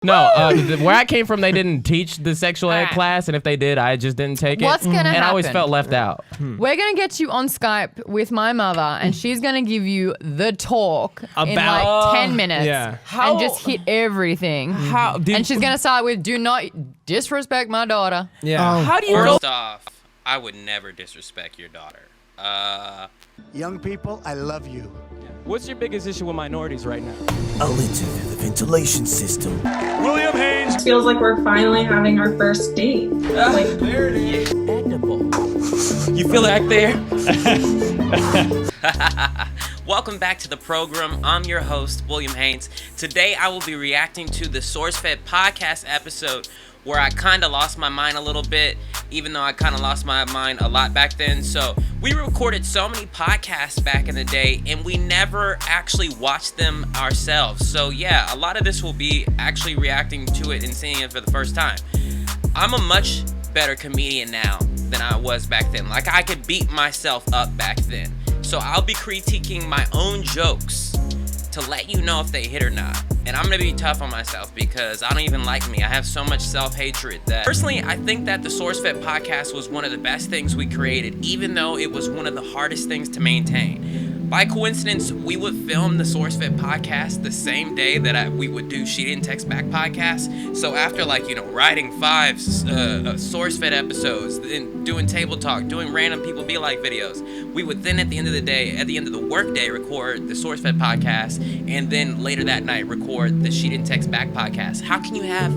No, where I came from, they didn't teach the sexual ed class, and if they did, I just didn't take it. What's gonna happen? And I always felt left out. We're gonna get you on Skype with my mother, and she's gonna give you the talk in like 10 minutes, and just hit everything. And she's gonna start with, "Do not disrespect my daughter." Yeah. How do you First off, I would never disrespect your daughter. Young people, I love you. What's your biggest issue with minorities right now? I'll enter through the ventilation system. WilliamHaynes. Feels like we're finally having our first date. There it is. Edible. You feel back there? Welcome back to the program. I'm your host, WilliamHaynes. Today I will be reacting to the SourceFed podcast episode where I kind of lost my mind a little bit, even though I kind of lost my mind a lot back then. So we recorded so many podcasts back in the day, and we never actually watched them ourselves. So yeah, a lot of this will be actually reacting to it and seeing it for the first time. I'm a much better comedian now than I was back then. Like, I could beat myself up back then. So I'll be critiquing my own jokes to let you know if they hit or not. And I'm gonna be tough on myself because I don't even like me. I have so much self-hatred that personally, I think that the SourceFed podcast was one of the best things we created, even though it was one of the hardest things to maintain. By coincidence, we would film the SourceFed podcast the same day that we would do She Didn't Text Back podcast. So after writing 5 SourceFed episodes, then doing table talk, doing random people be like videos, we would then at the end of the day, at the end of the workday, record the SourceFed podcast, and then later that night record the She Didn't Text Back podcast. How can you have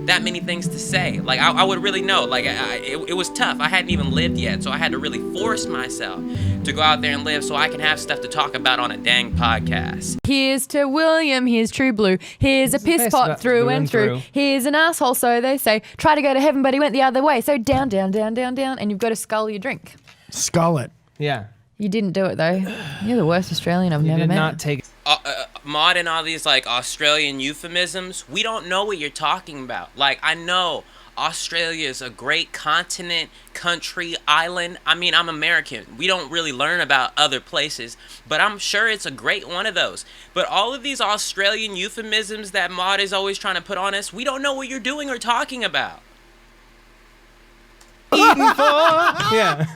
that many things to say? Like, I would really know. Like, it was tough. I hadn't even lived yet, so I had to really force myself to go out there and live so I can have stuff to talk about on a dang podcast. Here's to William, here's True Blue. Here's a piss pot through and through. Here's an asshole, so they say. Try to go to heaven, but he went the other way. So down, down, down, down, down, and you've got to scull your drink. Skull it. Yeah. You didn't do it, though. You're the worst Australian I've never met. You did not take Maud and all these Australian euphemisms, we don't know what you're talking about. Like, I know Australia is a great continent, country, island. I mean, I'm American. We don't really learn about other places, but I'm sure it's a great one of those. But all of these Australian euphemisms that Maud is always trying to put on us, we don't know what you're doing or talking about. eating for. Yeah.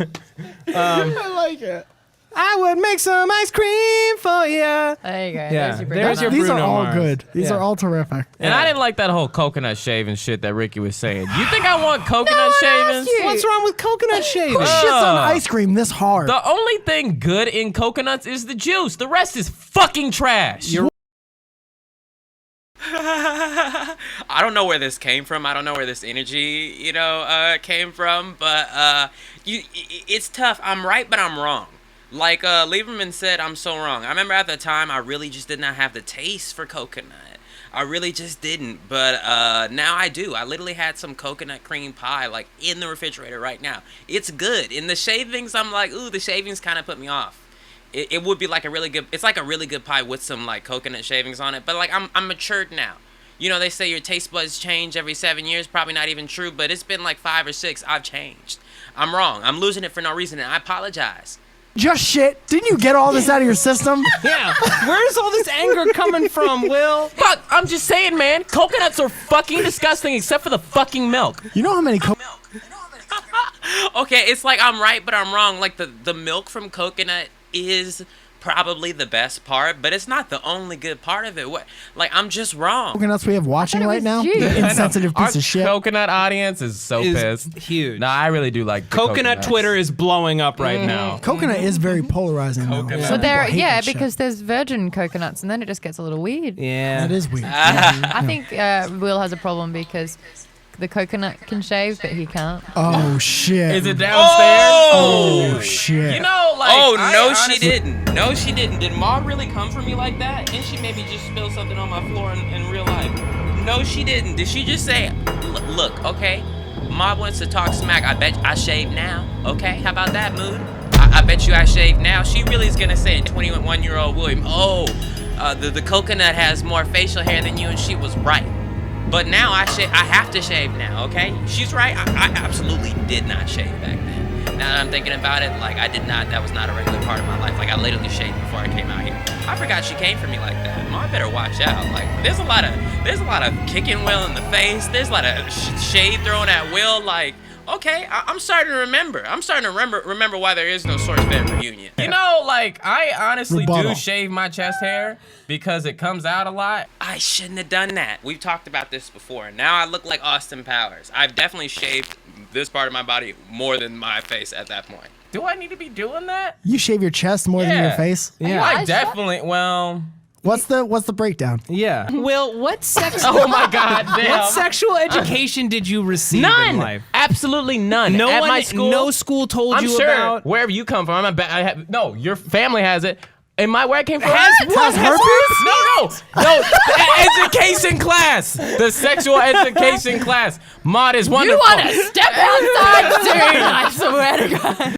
I like it. I would make some ice cream for you. There you go. Yeah. There's your These Bruno are all Mars. good. These are all terrific. And I didn't like that whole coconut shaving shit that Ricky was saying. You think I want coconut shavings? What's wrong with coconut shaving? Who shits on ice cream this hard? The only thing good in coconuts is the juice. The rest is fucking trash. I don't know where this came from. I don't know where this energy, came from. But it's tough. I'm right, but I'm wrong. Like Lieberman said, I'm so wrong. I remember at the time, I really just did not have the taste for coconut. I really just didn't. But now I do. I literally had some coconut cream pie like in the refrigerator right now. It's good. In the shavings, I'm like, ooh, the shavings kind of put me off. It would be like a really good, it's like a really good pie with some like coconut shavings on it. But like I'm matured now. You know, they say your taste buds change every 7 years. Probably not even true, but it's been like 5 or 6. I've changed. I'm wrong. I'm losing it for no reason, and I apologize. Just shit. Didn't you get all this out of your system? Yeah. Where's all this anger coming from, Will? Fuck, I'm just saying, man. Coconuts are fucking disgusting except for the fucking milk. You know how many Okay, it's like I'm right, but I'm wrong. Like the milk from coconut is probably the best part, but it's not the only good part of it. I'm just wrong. coconuts we have watching right now? you. The insensitive piece of shit. Coconut audience is so pissed. Huge. Nah, I really do like the Coconut coconuts. Twitter is blowing up right now. Coconut is very polarizing. Though. Coconut. Some But people hate that shit. because there's virgin coconuts, and then it just gets a little weird. Yeah. That is weird. I think Will has a problem because the coconut can shave, but he can't. Oh shit. Is it downstairs? Oh shit. You know, like. She didn't. No, she didn't. Did Mom really come for me like that? And she maybe just spilled something on my floor in real life. No, she didn't. Did she just say, look, okay, Mom wants to talk smack. I bet I shave now. Okay, how about that, Mood? I bet you I shave now. She really is gonna say, 21-year-old William, the coconut has more facial hair than you, and she was right. But now I have to shave now, okay? She's right. I absolutely did not shave back then. now that I'm thinking about it, like that was not a regular part of my life. Like I literally shaved before I came out here. I forgot she came for me like that. Mom, I better watch out. Like there's a lot of kicking Will in the face. There's a lot of shade thrown at Will. Like, okay, I'm starting to remember. I'm starting to remember why there is no SourceFed reunion. You know, like, I honestly do Rebuttal. shave my chest hair because it comes out a lot. I shouldn't have done that. We've talked about this before. Now I look like Austin Powers. I've definitely shaved this part of my body more than my face at that point. Do I need to be doing that? You shave your chest more than your face? Yeah. I definitely, well... What's the breakdown? Yeah. Will, what Oh my God, damn. what sexual education did you receive in None. life? Absolutely none. No At one, my school, no school told I'm you sure about. wherever you come from. No, your family has it. And where I came from Has herpes? No. The education class. The sexual education class. Mod is You wonderful. want to step outside soon, I swear to God.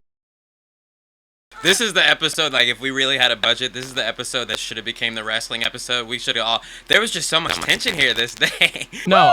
This is the episode, like, if we really had a budget, this is the episode that should have became the wrestling episode. We should have all... There was just so much tension here this day. No,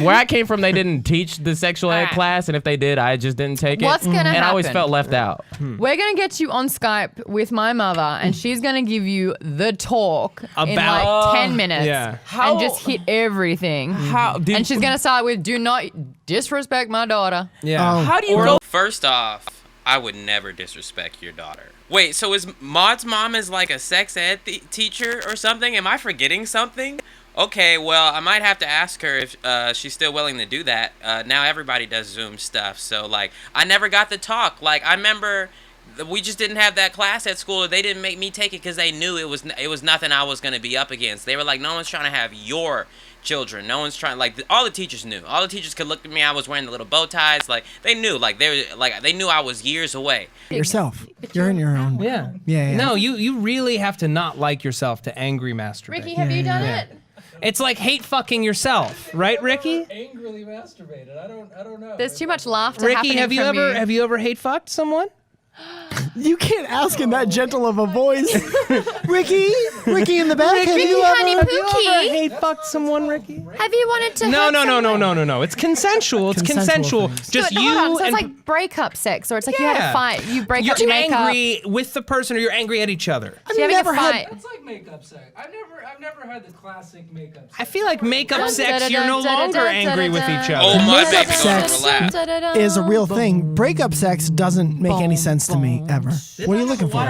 where I came from, they didn't teach the sexual ed class, and if they did, I just didn't take it. What's gonna And I always happen? felt left out. We're going to get you on Skype with my mother, and she's going to give you the talk in About- like 10 minutes. Yeah. And just hit everything. And she's going to start with, do not disrespect my daughter. Yeah. How do you go? First off, I would never disrespect your daughter. Wait, so is Maud's mom is like a sex ed teacher or something? Am I forgetting something? Okay, well, I might have to ask her if she's still willing to do that. Now everybody does Zoom stuff, so, like, I never got the talk. Like, I remember we just didn't have that class at school. They didn't make me take it because they knew it was nothing I was going to be up against. They were like, no one's trying to have your children. No one's trying, like, all the teachers knew. All the teachers could look at me. I was wearing the little bow ties. Like, they knew. Like, they knew I was years away. Yourself. You're in your own. Yeah. Yeah. No, you really have to not like yourself to angry masturbate. Ricky, have you done it? It's like hate fucking yourself, right, Ricky? Angrily masturbated. I don't know. There's too much laughter Ricky, happening have you ever hate fucked someone? You can't ask in that gentle of a voice. Ricky in the back. Ricky, honey, Have you Pookie. ever hate fucked someone, Ricky? Have you wanted to No. hurt someone? It's consensual. It's Consensual consensual. things. Just Hold you on, so and it's like breakup sex, or it's like you had a fight, you break you're up, you make up. angry with the person, or you're angry at each other. So you're having a fight. It's like makeup sex. I've never had the classic makeup sex. I feel like makeup Dun, sex, dun, you're dun, no dun, longer dun, angry dun, with dun, each dun. other. Oh, my Makeup baby gonna sex relax. is a real thing. Breakup sex doesn't make any sense to me ever. What are you looking for?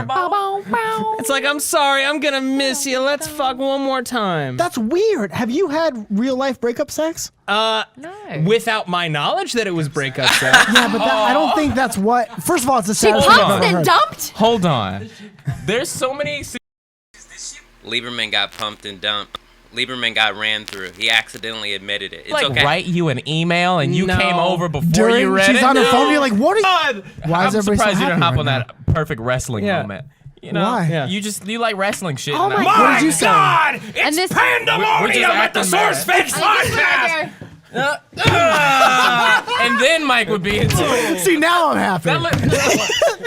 It's like, I'm sorry, I'm gonna miss you. Let's fuck one more time. That's weird. Have you had real life breakup sex? No. Without my knowledge that it was breakup sex. Yeah, but I don't think that's what. First of all, it's a She satisfying pumped I've ever and heard. dumped? Hold on. There's so many... Lieberman got pumped and dumped. Lieberman got ran through. He accidentally admitted it. It's like okay. write you an email and you No. came over before During you read she's it. on her No. phone. You're like, what are you? Why is I'm everybody so surprised you didn't hop happy on right that perfect wrestling Yeah. moment. You know, Why? Yeah. you like wrestling shit. Oh and my I- God. What did you say? God! It's And this- pandemonium at the acting mad. SourceFed podcast! And then Mike would be into it. See, now I'm happy.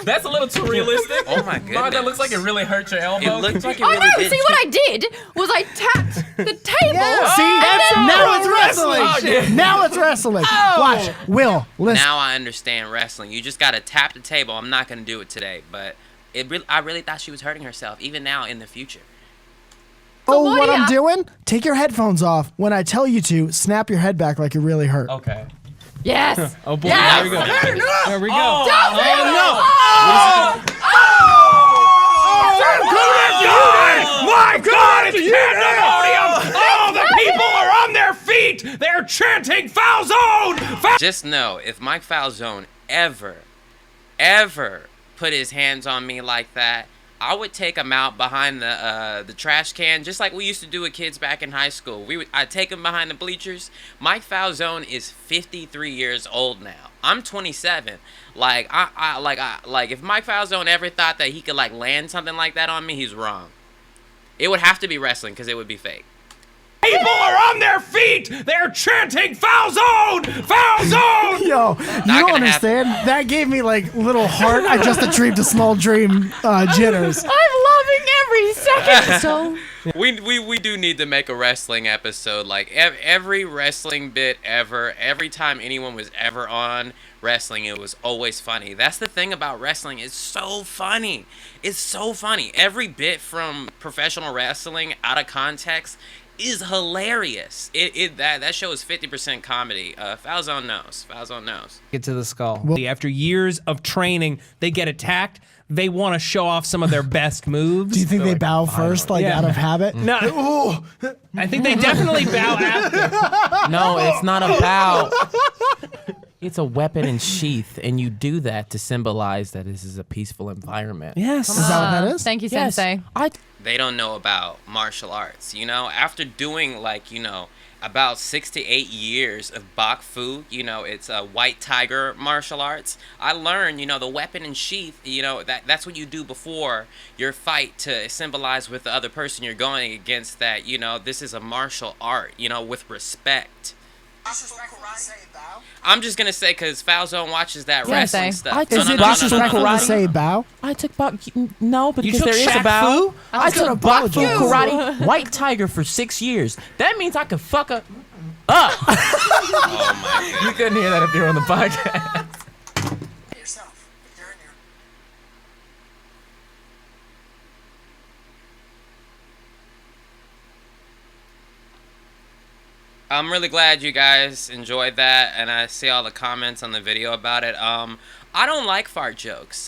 That's a little too realistic. Oh my Mom, goodness. that looks like it really hurt your elbow. It looked like it Oh really no, did. see what I did was I tapped the table. See, now it's wrestling. Oh, yeah. Now it's wrestling. Watch, Will, listen. Now I understand wrestling. You just gotta tap the table. I'm not gonna do it today, but I really thought she was hurting herself. Even now in the future. Oh, what what do I'm you- doing? Take your headphones off. When I tell you to, snap your head back like you're really hurt. Okay. Yes. Oh boy, Yes. there we go. There we go. My God, it's pandemonium! All the people are on their feet! They're chanting foul zone! Just know, if Mike Falzone ever put his hands on me like that, I would take him out behind the trash can, just like we used to do with kids back in high school. I'd take him behind the bleachers. Mike Falzone is 53 years old now. I'm 27. Like if Mike Falzone ever thought that he could like land something like that on me, he's wrong. It would have to be wrestling because it would be fake. People are on their feet! They're chanting foul zone! Foul zone! Yo, you don't gonna understand? That gave me like little heart. I just achieved a small dream jitters. I'm loving every second. So We do need to make a wrestling episode. Like every wrestling bit ever, every time anyone was ever on wrestling, it was always funny. That's the thing about wrestling. It's so funny. It's so funny. Every bit from professional wrestling out of context is hilarious. That show is 50% comedy. Falzone knows. Get to the skull. After years of training, they get attacked. They want to show off some of their best moves. Do you think they bow first, like out of habit? No. I think they definitely bow after. No, it's not a bow. It's a weapon in sheath, and you do that to symbolize that this is a peaceful environment. Yes. Is that what that is? Thank you, Yes. Sensei. They don't know about martial arts. After doing about 6 to 8 years of Bak Fu, it's a white tiger martial arts. I learned, the weapon in sheath, that's what you do before your fight to symbolize with the other person you're going against that, this is a martial art, with respect. I'm just gonna say because Falzone watches that wrestling stuff. Is it disrespectful to say bow? I took no, because took there is Shaq a bow. Fu? I took Bak Fu apologize. karate, white tiger for 6 years. That means I could fuck up. Oh my god! You couldn't hear that if you were on the podcast. I'm really glad you guys enjoyed that, and I see all the comments on the video about it. I don't like fart jokes.